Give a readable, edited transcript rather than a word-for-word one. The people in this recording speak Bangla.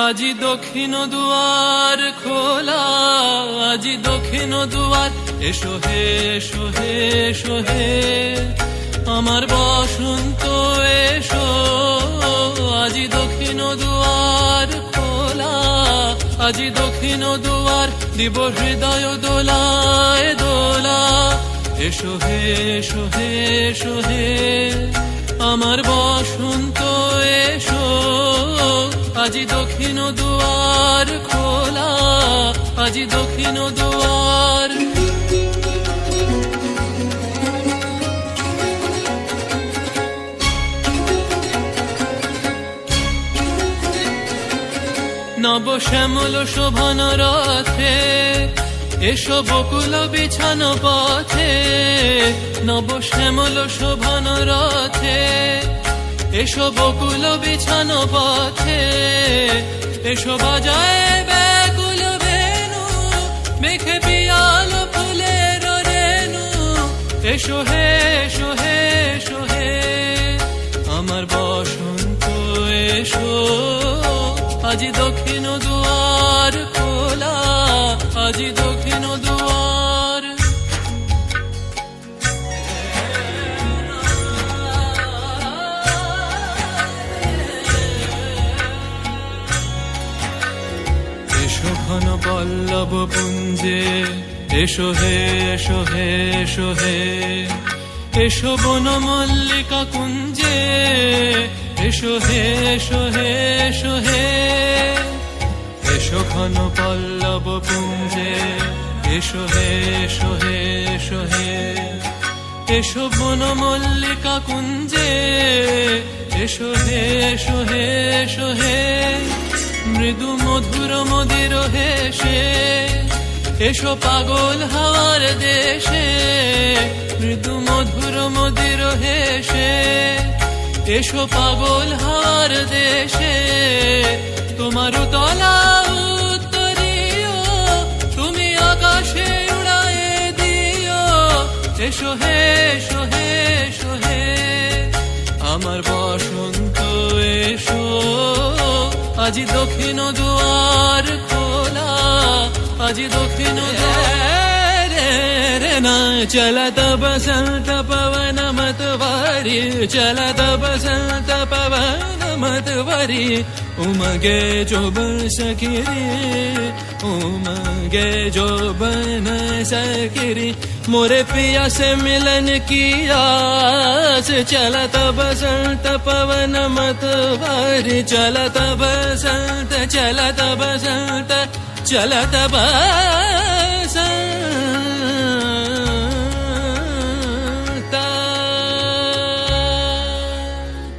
আজি দক্ষিণ দুয়ার খোলা, আজি দক্ষিণ দুয়ার, এসো হে এসো হে এসো হে আমার বসন্ত এসো। আজি দক্ষিণ দুয়ার খোলা, আজি দক্ষিণ দুয়ার, দিব হৃদয় দোলায় দোলা। এসো হে এসো হে এসো হে আমার বসন্ত এসো। আজি দক্ষিণ দুয়ার খোলা, আজি দক্ষিণ দুয়ার। নব শ্যামল শোভন রথে এসো বকুল বিছানো পথে। নব শ্যামল শোভন রথে এসো বকুল বিছানো পথে। এসো বাজায় ব্যাকুল বেনু, মেঘে পিয়াল ফুলের রেণু। এসো হে এসো হে এসো হে আমার বসন্ত এসো। আজি দক্ষিণ দুয়ার খোলা, আজি দক্ষিণ দুয়ার। এসো ঘন পল্লব পুঞ্জে, এসো হে এসো হে এসো হে এসো বন মল্লিকা কুঞ্জে। এসো হে এসো হে এসো হে এসো ঘন পল্লব পুঞ্জে। এসো হে এসো হে এসো হে এসো বন মল্লিকা কুঞ্জে। এসো হে এসো হে এসো হে মৃদু মধুর মদির হেসে। এসো পাগল হাওয়ার দেশে, মৃদু মধুর মদির হেসে। এসো পাগল হাওয়ার দেশে, তোমার তলা উত্তরীয় তুমি আকাশে উড়ায়ে দিও। এসো হে এসো হে এসো হে আমার বসন্ত এসো। আজি দক্ষিণ দুয়ার খোলা, আজি দক্ষিণ দুয়ার। না চলत बसंत पवन मतवारी, चलत बसंत पवन मतवारी। उमगे जो बन सकिरी, उमगे जो बन सकिरी। मोरे पिया से मिलन की आस, चलत बसंत पवन मतवारी। चलत बसंत चलत बसंत चलत